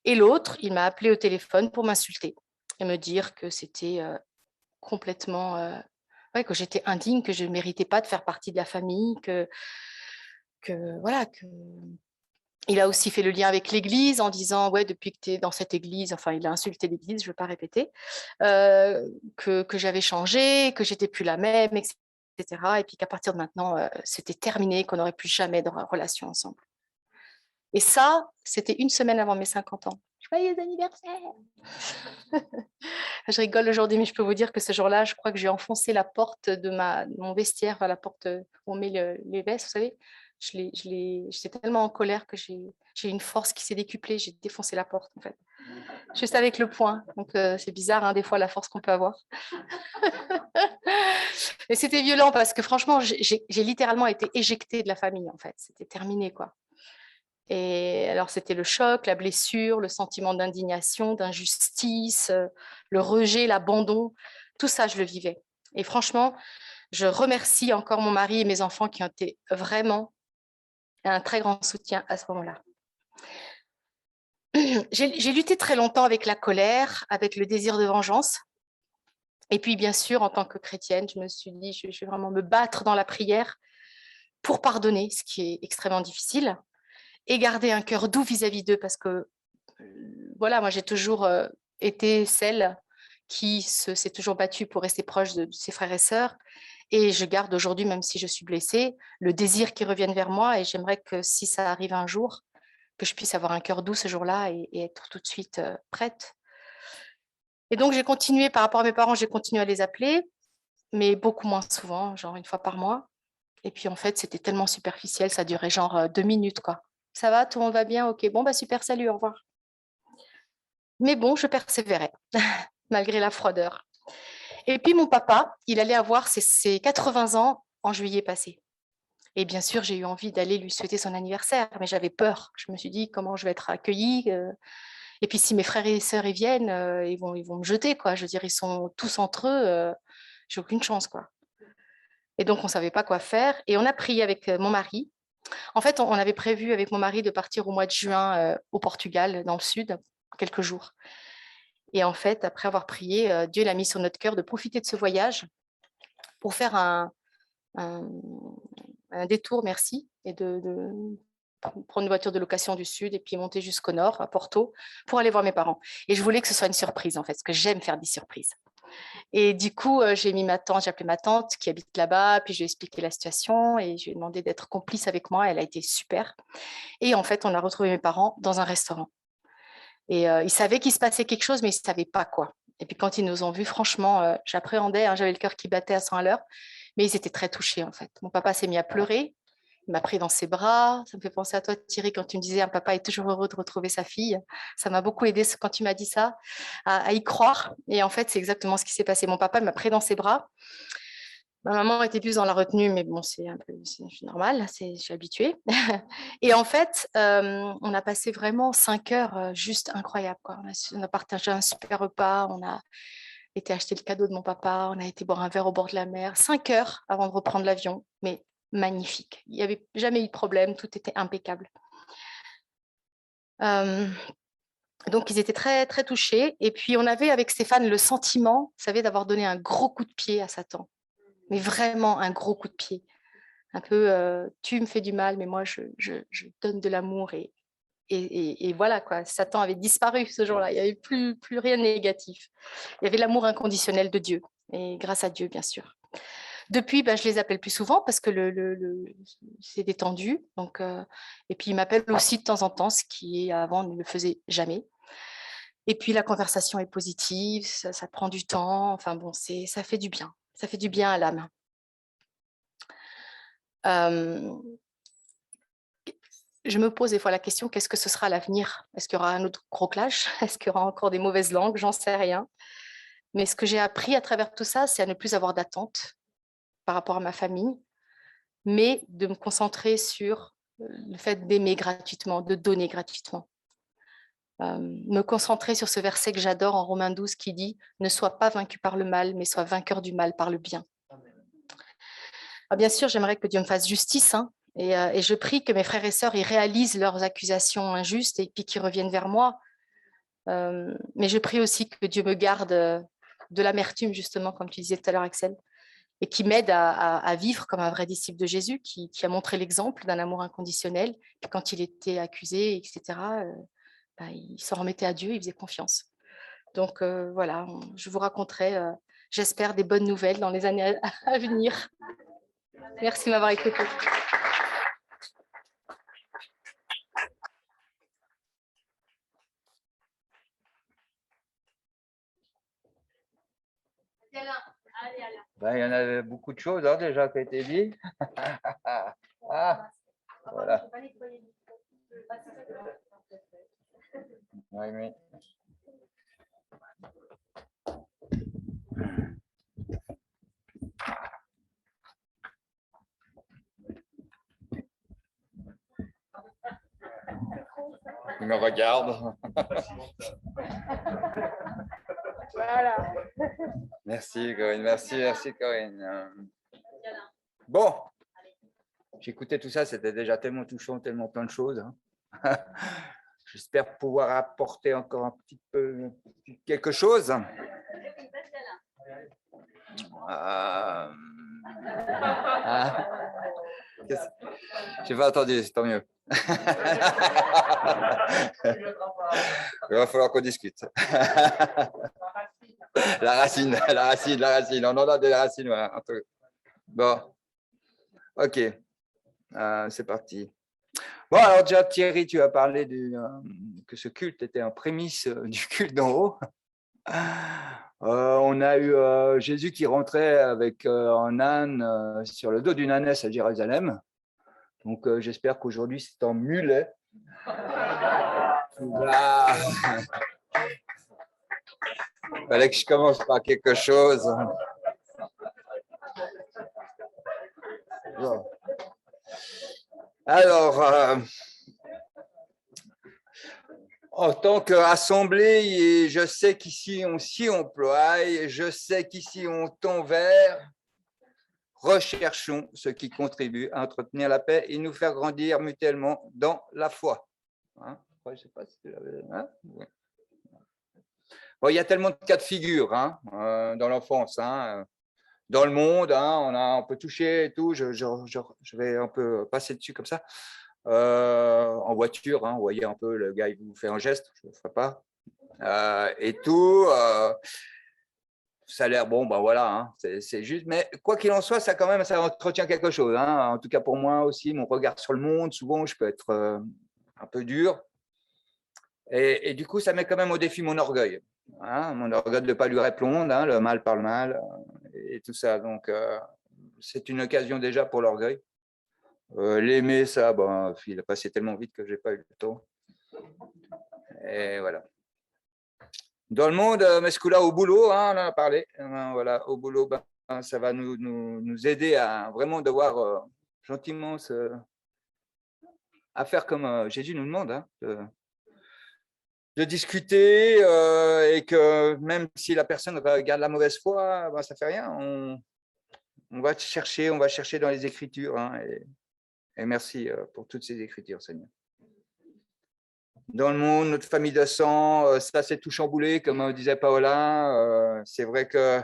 Et l'autre, il m'a appelé au téléphone pour m'insulter et me dire que c'était complètement... que j'étais indigne, que je ne méritais pas de faire partie de la famille, voilà, Il a aussi fait le lien avec l'Église en disant, ouais, depuis que tu es dans cette Église, enfin, il a insulté l'Église, je ne veux pas répéter, que j'avais changé, que j'étais plus la même, etc. Et puis qu'à partir de maintenant, c'était terminé, qu'on n'aurait plus jamais de relation ensemble. Et ça, c'était une semaine avant mes 50 ans. Joyeux anniversaire! Je rigole aujourd'hui, mais je peux vous dire que ce jour-là, je crois que j'ai enfoncé la porte de mon vestiaire, la porte où on met les vestes, vous savez. J'étais tellement en colère que j'ai une force qui s'est décuplée, j'ai défoncé la porte en fait. Juste avec le poing. Donc c'est bizarre, hein, des fois, la force qu'on peut avoir. Et c'était violent parce que franchement, j'ai littéralement été éjectée de la famille en fait. C'était terminé quoi. Et alors, c'était le choc, la blessure, le sentiment d'indignation, d'injustice, le rejet, l'abandon. Tout ça, je le vivais. Et franchement, je remercie encore mon mari et mes enfants qui ont été vraiment un très grand soutien à ce moment-là. J'ai lutté très longtemps avec la colère, avec le désir de vengeance. Et puis, bien sûr, en tant que chrétienne, je me suis dit, je vais vraiment me battre dans la prière pour pardonner, ce qui est extrêmement difficile, et garder un cœur doux vis-à-vis d'eux, parce que, voilà, moi, j'ai toujours été celle qui s'est toujours battue pour rester proche de ses frères et sœurs. Et je garde aujourd'hui, même si je suis blessée, le désir qu'ils reviennent vers moi. Et j'aimerais que si ça arrive un jour, que je puisse avoir un cœur doux ce jour-là et être tout de suite prête. Et donc, j'ai continué, par rapport à mes parents, j'ai continué à les appeler, mais beaucoup moins souvent, genre une fois par mois. Et puis, en fait, c'était tellement superficiel, ça durait genre 2 minutes, quoi. Ça va, tout le monde va bien? Ok, bon, bah super, salut, au revoir. Mais bon, je persévérais, malgré la froideur. Et puis, mon papa, il allait avoir ses 80 ans en juillet passé. Et bien sûr, j'ai eu envie d'aller lui souhaiter son anniversaire, mais j'avais peur. Je me suis dit, comment je vais être accueillie? Et puis, si mes frères et sœurs y viennent, ils vont me jeter, quoi. Je veux dire, ils sont tous entre eux, j'ai aucune chance, quoi. Et donc, on ne savait pas quoi faire. Et on a prié avec mon mari. En fait, on avait prévu avec mon mari de partir au mois de juin au Portugal, dans le sud, quelques jours. Et en fait, après avoir prié, Dieu l'a mis sur notre cœur de profiter de ce voyage pour faire un détour, merci, et de prendre une voiture de location du sud et puis monter jusqu'au nord, à Porto, pour aller voir mes parents. Et je voulais que ce soit une surprise, en fait, parce que j'aime faire des surprises. Et du coup, j'ai appelé ma tante qui habite là-bas, puis je lui ai expliqué la situation et je lui ai demandé d'être complice avec moi. Elle a été super. Et en fait, on a retrouvé mes parents dans un restaurant. Et ils savaient qu'il se passait quelque chose, mais ils ne savaient pas quoi. Et puis quand ils nous ont vus, franchement, j'appréhendais, hein, j'avais le cœur qui battait à 100 à l'heure, mais ils étaient très touchés en fait. Mon papa s'est mis à pleurer, il m'a pris dans ses bras. Ça me fait penser à toi, Thierry, quand tu me disais un papa est toujours heureux de retrouver sa fille. Ça m'a beaucoup aidé quand tu m'as dit ça, à y croire. Et en fait, c'est exactement ce qui s'est passé. Mon papa m'a pris dans ses bras. Ma maman était plus dans la retenue, mais bon, c'est normal, je suis habituée. Et en fait, on a passé vraiment 5 heures juste incroyables, quoi. On a partagé un super repas, on a été acheter le cadeau de mon papa, on a été boire un verre au bord de la mer. 5 heures avant de reprendre l'avion, mais magnifique. Il n'y avait jamais eu de problème, tout était impeccable. Donc, ils étaient très, très touchés. Et puis, on avait avec Stéphane le sentiment, vous savez, d'avoir donné un gros coup de pied à Satan. Mais vraiment un gros coup de pied. Un peu, tu me fais du mal, mais moi, je donne de l'amour. Et voilà, quoi. Satan avait disparu ce jour-là. Il n'y avait plus rien de négatif. Il y avait l'amour inconditionnel de Dieu. Et grâce à Dieu, bien sûr. Depuis, je les appelle plus souvent parce que c'est détendu. Donc, et puis, ils m'appellent aussi de temps en temps, ce qui avant ne le faisait jamais. Et puis, la conversation est positive, ça prend du temps. Enfin bon, ça fait du bien. Ça fait du bien à l'âme. Je me pose des fois la question, qu'est-ce que ce sera à l'avenir? Est-ce qu'il y aura un autre gros clash? Est-ce qu'il y aura encore des mauvaises langues? J'en sais rien. Mais ce que j'ai appris à travers tout ça, c'est à ne plus avoir d'attente par rapport à ma famille, mais de me concentrer sur le fait d'aimer gratuitement, de donner gratuitement. Me concentrer sur ce verset que j'adore en Romains 12 qui dit « Ne sois pas vaincu par le mal, mais sois vainqueur du mal par le bien ». Bien sûr, j'aimerais que Dieu me fasse justice, hein, et je prie que mes frères et sœurs ils réalisent leurs accusations injustes et puis qu'ils reviennent vers moi. Mais je prie aussi que Dieu me garde de l'amertume, justement, comme tu disais tout à l'heure, Axel, et qui m'aide à vivre comme un vrai disciple de Jésus, qui a montré l'exemple d'un amour inconditionnel. Et quand il était accusé, etc., il s'en remettait à Dieu, il faisait confiance. Donc voilà, je vous raconterai, j'espère, des bonnes nouvelles dans les années à venir. Merci de m'avoir écouté. Ben, il y en avait beaucoup de choses déjà qui ont été dites. Ah, voilà. Oui, oui. Il me regarde. Voilà. Merci Corinne, merci Corinne. Bon, j'écoutais tout ça, c'était déjà tellement touchant, tellement plein de choses. J'espère pouvoir apporter encore un petit peu quelque chose. Je n'ai pas entendu, c'est tant mieux. Il va falloir qu'on discute. La racine. On en a des racines. Voilà. Bon, ok, c'est parti. Bon, alors déjà, Thierry, tu as parlé que ce culte était un prémisse du culte d'en haut. On a eu Jésus qui rentrait avec un âne sur le dos d'une ânesse à Jérusalem. Donc, j'espère qu'aujourd'hui, c'est en mulet. Là. Il fallait que je commence par quelque chose. Bon. Alors, en tant qu'assemblée, je sais qu'ici on s'y emploie, je sais qu'ici on tend vers. Recherchons ce qui contribue à entretenir la paix et nous faire grandir mutuellement dans la foi. Hein? Je sais pas si tu l'avais. Hein? Ouais. Bon, il y a tellement de cas de figure dans l'enfance, dans le monde, on peut toucher et tout. Je vais un peu passer dessus comme ça. En voiture, vous voyez un peu le gars, il vous fait un geste, je ne le ferai pas. Et tout. Ça a l'air bon, ben voilà, c'est juste. Mais quoi qu'il en soit, ça quand même, ça entretient quelque chose. En tout cas pour moi aussi, mon regard sur le monde, souvent je peux être un peu dur. Et du coup, ça met quand même au défi mon orgueil. Mon orgueil de ne pas lui répondre, le mal par le mal, et tout ça. Donc, c'est une occasion déjà pour l'orgueil. L'aimer, ça, il a passé tellement vite que je n'ai pas eu le temps. Et voilà. Dans le monde, mais ce coup-là, au boulot, on en a parlé. Voilà, au boulot, ça va nous aider à vraiment devoir gentiment à faire comme Jésus nous demande, de discuter et que même si la personne garde la mauvaise foi, ça ne fait rien. On va chercher dans les Écritures. Et merci pour toutes ces Écritures, Seigneur. Dans le monde, notre famille de sang, ça c'est tout chamboulé, comme disait Paola. C'est vrai que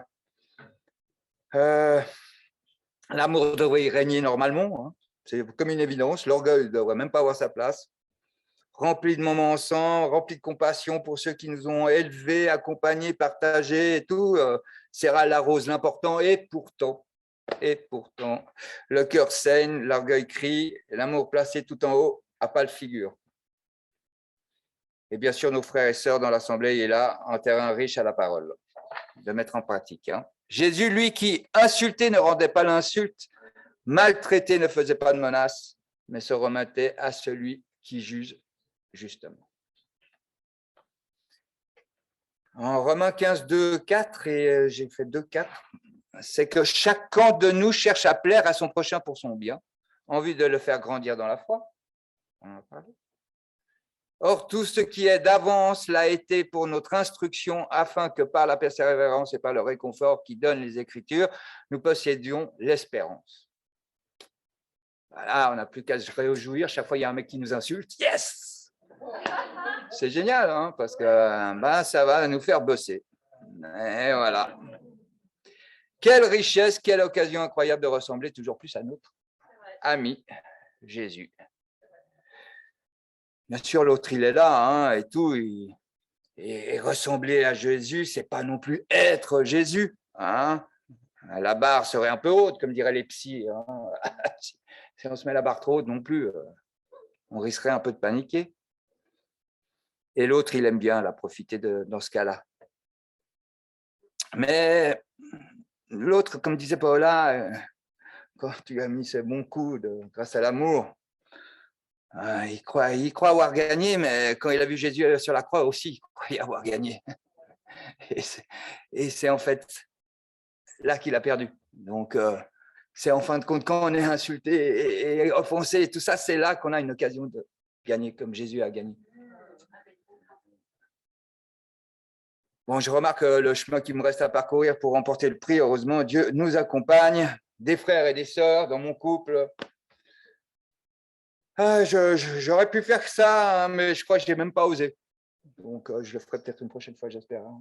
l'amour devrait y régner normalement. C'est comme une évidence. L'orgueil ne devrait même pas avoir sa place. Rempli de moments ensemble, rempli de compassion pour ceux qui nous ont élevés, accompagnés, partagés et tout. Serra l'arrose l'important. Et pourtant, le cœur saigne, l'orgueil crie, l'amour placé tout en haut n'a pas le figure. Et bien sûr, nos frères et sœurs dans l'Assemblée, il est là, un terrain riche à la parole, de mettre en pratique. Jésus, lui, qui insulté ne rendait pas l'insulte, maltraité ne faisait pas de menace, mais se remettait à celui qui juge justement. En Romains 15, 2, 4, et j'ai fait 2, 4, c'est que chacun de nous cherche à plaire à son prochain pour son bien, en vue de le faire grandir dans la foi. On en a parlé. Or, tout ce qui est d'avance l'a été pour notre instruction, afin que par la persévérance et par le réconfort qui donne les Écritures, nous possédions l'espérance. Voilà, on n'a plus qu'à se réjouir. Chaque fois, il y a un mec qui nous insulte. Yes! C'est génial, parce que ça va nous faire bosser. Et voilà. Quelle richesse, quelle occasion incroyable de ressembler toujours plus à notre ami Jésus. Bien sûr, l'autre, il est là, hein, et tout. Et ressembler à Jésus, c'est pas non plus être Jésus. Hein. La barre serait un peu haute, comme diraient les psys. Hein. Si on se met la barre trop haute non plus, on risquerait un peu de paniquer. Et l'autre, il aime bien la profiter dans ce cas-là. Mais l'autre, comme disait Paola, quand tu as mis ces bons coups grâce à l'amour, il croit avoir gagné, mais quand il a vu Jésus sur la croix aussi, il croyait avoir gagné. Et c'est en fait là qu'il a perdu. Donc, c'est en fin de compte, quand on est insulté et offensé, et tout ça, c'est là qu'on a une occasion de gagner comme Jésus a gagné. Bon, je remarque le chemin qui me reste à parcourir pour remporter le prix. Heureusement, Dieu nous accompagne, des frères et des sœurs dans mon couple. J'aurais pu faire ça, hein, mais je crois que je n'ai même pas osé. Donc, je le ferai peut-être une prochaine fois, j'espère. Hein.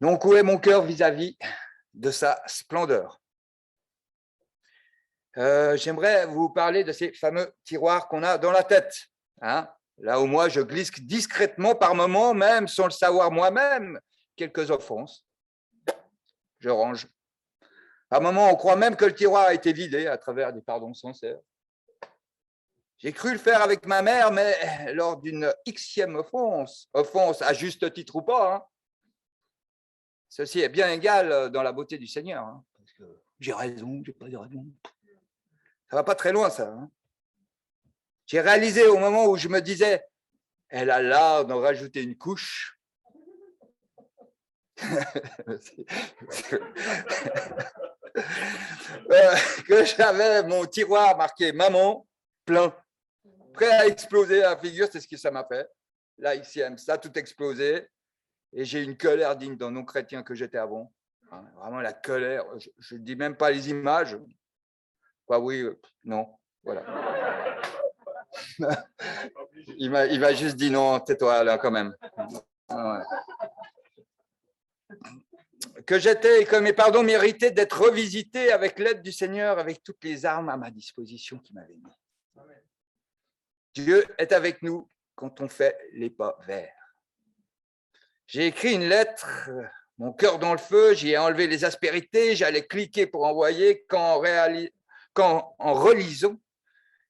Donc, où est mon cœur vis-à-vis de sa splendeur? J'aimerais vous parler de ces fameux tiroirs qu'on a dans la tête. Hein, là où moi, je glisse discrètement par moments, même sans le savoir moi-même, quelques offenses. Je range. À un moment, on croit même que le tiroir a été vidé à travers des pardons sincères. J'ai cru le faire avec ma mère, mais lors d'une xème offense à juste titre ou pas, hein, ceci est bien égal dans la beauté du Seigneur. Hein, parce que j'ai raison, j'ai pas de raison. Ça va pas très loin, ça. Hein. J'ai réalisé au moment où je me disais, elle a l'art d'en rajouter une couche. Que j'avais mon tiroir marqué maman, plein, prêt à exploser à la figure, c'est ce que ça m'a fait. La XM, ça a tout explosé. Et j'ai une colère digne d'un non-chrétien que j'étais avant. Hein, vraiment la colère, je ne dis même pas les images. Quoi, oui, non, voilà. Il m'a juste dit non, tais-toi là quand même. Ouais. Que j'étais, que mes pardons méritaient d'être revisités avec l'aide du Seigneur, avec toutes les armes à ma disposition qu'il m'avait mis. Dieu est avec nous quand on fait les pas vers. J'ai écrit une lettre, mon cœur dans le feu, j'y ai enlevé les aspérités, j'allais cliquer pour envoyer, quand en relisant,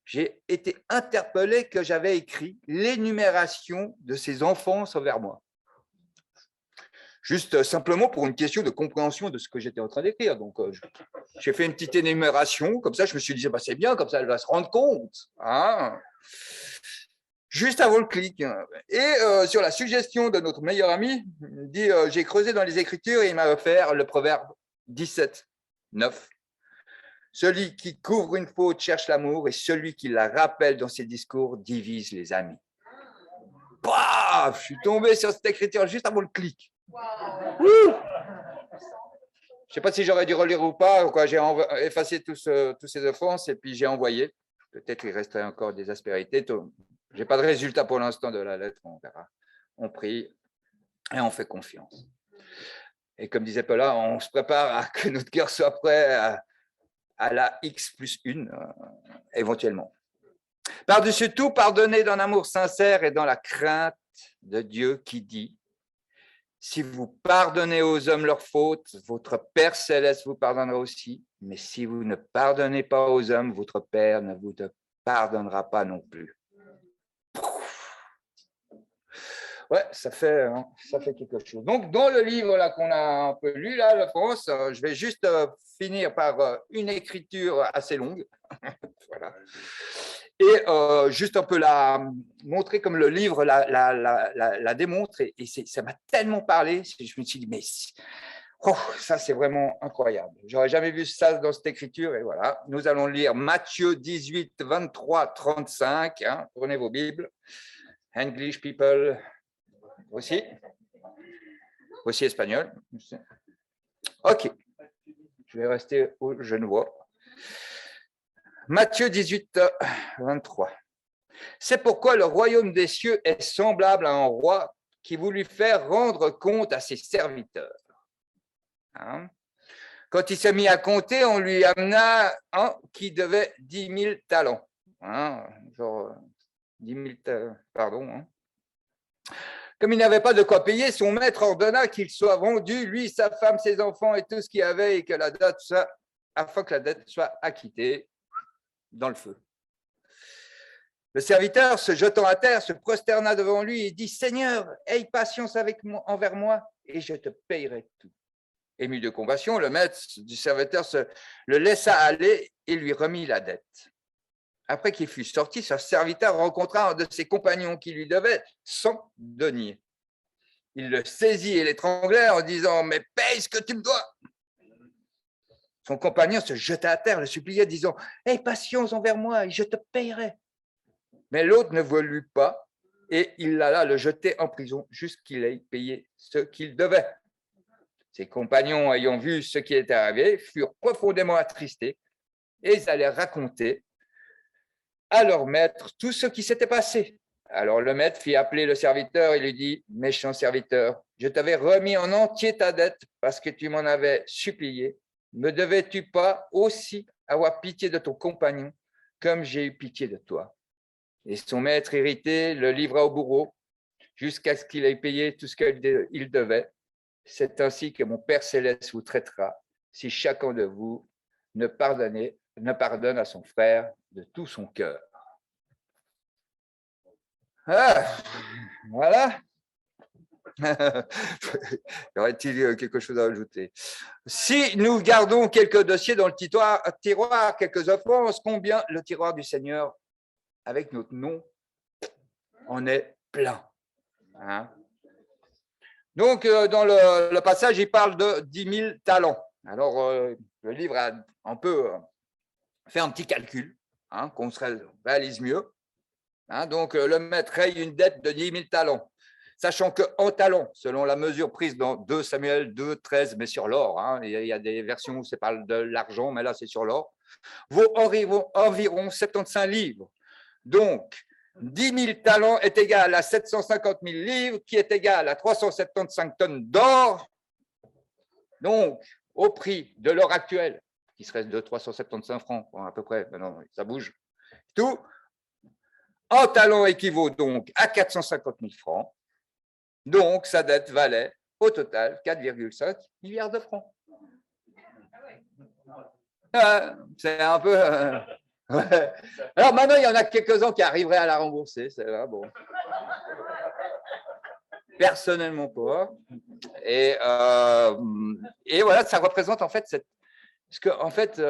j'ai été interpellé que j'avais écrit l'énumération de ces offenses envers moi. Juste simplement pour une question de compréhension de ce que j'étais en train d'écrire. Donc, j'ai fait une petite énumération, comme ça, je me suis dit, bah, c'est bien, comme ça, elle va se rendre compte. Hein, juste avant le clic. Et sur la suggestion de notre meilleur ami, il dit, j'ai creusé dans les Écritures et il m'a offert le proverbe 17, 9. Celui qui couvre une faute cherche l'amour et celui qui la rappelle dans ses discours divise les amis. Bah, je suis tombé sur cette écriture juste avant le clic. Je ne sais pas si j'aurais dû relire ou pas. Quoi. J'ai effacé tous ces offenses et puis j'ai envoyé. Peut-être qu'il resterait encore des aspérités. Je n'ai pas de résultat pour l'instant de la lettre. On verra. On prie et on fait confiance. Et comme disait Paula, on se prépare à que notre cœur soit prêt à la X+1, éventuellement. Par-dessus tout, pardonnez d'un amour sincère et dans la crainte de Dieu qui dit « Si vous pardonnez aux hommes leurs fautes, votre Père céleste vous pardonnera aussi. Mais si vous ne pardonnez pas aux hommes, votre Père ne vous pardonnera pas non plus. » Ouais, ça fait quelque chose. Donc, dans le livre là qu'on a un peu lu, là, la France, je vais juste finir par une écriture assez longue. Voilà. Et juste un peu la montrer comme le livre la démontre. Et ça m'a tellement parlé, je me suis dit, mais ça, c'est vraiment incroyable. J'aurais jamais vu ça dans cette écriture. Et voilà, nous allons lire Matthieu 18, 23, 35. Hein, prenez vos Bibles. English people. Aussi espagnol. Ok, je vais rester au genevois. Matthieu 18, 23. C'est pourquoi le royaume des cieux est semblable à un roi qui voulut faire rendre compte à ses serviteurs. hein. Quand il s'est mis à compter, on lui amena un qui devait 10 000 talents. Hein, genre 10 000, pardon. Hein. Comme il n'avait pas de quoi payer, son maître ordonna qu'il soit vendu, lui, sa femme, ses enfants et tout ce qu'il y avait, et que la dette soit, afin que la dette soit acquittée dans le feu. Le serviteur, se jetant à terre, se prosterna devant lui et dit « Seigneur, aie patience avec moi, envers moi, et je te payerai tout. » Ému de compassion, le maître du serviteur le laissa aller et lui remit la dette. Après qu'il fut sorti, ce serviteur rencontra un de ses compagnons qui lui devait 100 deniers. Il le saisit et l'étranglait en disant « Mais paye ce que tu me dois !» Son compagnon se jeta à terre, le suppliait, disant « Aie patience envers moi et je te payerai. » Mais l'autre ne voulut pas et il alla le jeter en prison jusqu'il ait payé ce qu'il devait. Ses compagnons, ayant vu ce qui était arrivé, furent profondément attristés et ils allaient raconter à leur maître tout ce qui s'était passé. Alors le maître fit appeler le serviteur et lui dit « Méchant serviteur, je t'avais remis en entier ta dette parce que tu m'en avais supplié. Ne devais-tu pas aussi avoir pitié de ton compagnon comme j'ai eu pitié de toi ?» Et son maître irrité le livra au bourreau jusqu'à ce qu'il ait payé tout ce qu'il devait. C'est ainsi que mon Père céleste vous traitera si chacun de vous ne pardonne à son frère de tout son cœur. Ah, voilà. Y aurait-il quelque chose à ajouter? Si nous gardons quelques dossiers dans le tiroir, quelques offrances, combien le tiroir du Seigneur, avec notre nom, en est plein. Hein? Donc, dans le passage, il parle de 10 000 talents. Alors, le livre a un peu fait un petit calcul, hein, qu'on se réalise mieux. Hein, donc, le maître a une dette de 10 000 talents, sachant qu'un talent, selon la mesure prise dans 2 Samuel 2, 13, mais sur l'or, hein, il y a des versions où ça parle de l'argent, mais là, c'est sur l'or, vaut environ 75 livres. Donc, 10 000 talents est égal à 750 000 livres, qui est égal à 375 tonnes d'or. Donc, au prix de l'or actuel, qui serait de 375 francs, à peu près, maintenant, ça bouge, tout, un talent équivaut donc à 450 000 francs. Donc, sa dette valait au total 4,5 milliards de francs. C'est un peu... ouais. Alors maintenant, il y en a quelques-uns qui arriveraient à la rembourser, c'est là, bon. Personnellement pas. Et voilà, ça représente en fait parce que en fait,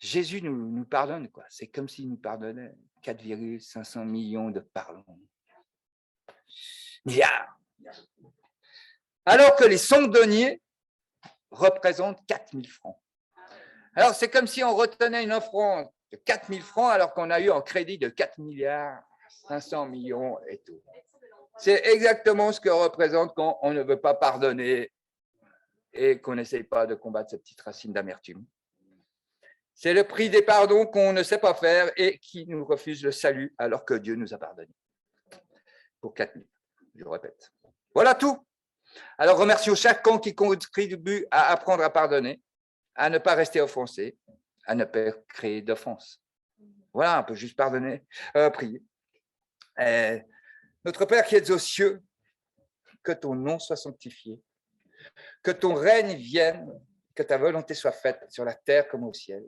Jésus nous pardonne, quoi. C'est comme s'il nous pardonnait 4,500 millions de milliards. Alors que les 100 deniers représentent 4 000 francs. Alors, c'est comme si on retenait une offrande de 4 000 francs alors qu'on a eu un crédit de 4 milliards 500 millions et tout. C'est exactement ce que représente quand on ne veut pas pardonner et qu'on n'essaye pas de combattre cette petite racine d'amertume. C'est le prix des pardons qu'on ne sait pas faire et qui nous refuse le salut alors que Dieu nous a pardonné. Pour 4 000, je le répète. Voilà tout. Alors, remercions chacun qui contribue à apprendre à pardonner, à ne pas rester offensé, à ne pas créer d'offense. Voilà, on peut juste pardonner, prier. Notre Père qui es aux cieux, que ton nom soit sanctifié, que ton règne vienne, que ta volonté soit faite sur la terre comme au ciel.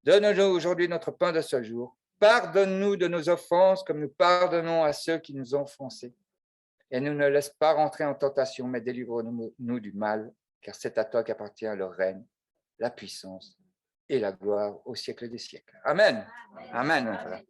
Donne-nous aujourd'hui notre pain de ce jour. Pardonne-nous de nos offenses comme nous pardonnons à ceux qui nous ont offensés. Et ne nous laisse pas rentrer en tentation, mais délivre-nous du mal, car c'est à toi qu'appartient le règne, la puissance et la gloire au siècle des siècles. Amen. Amen. Amen.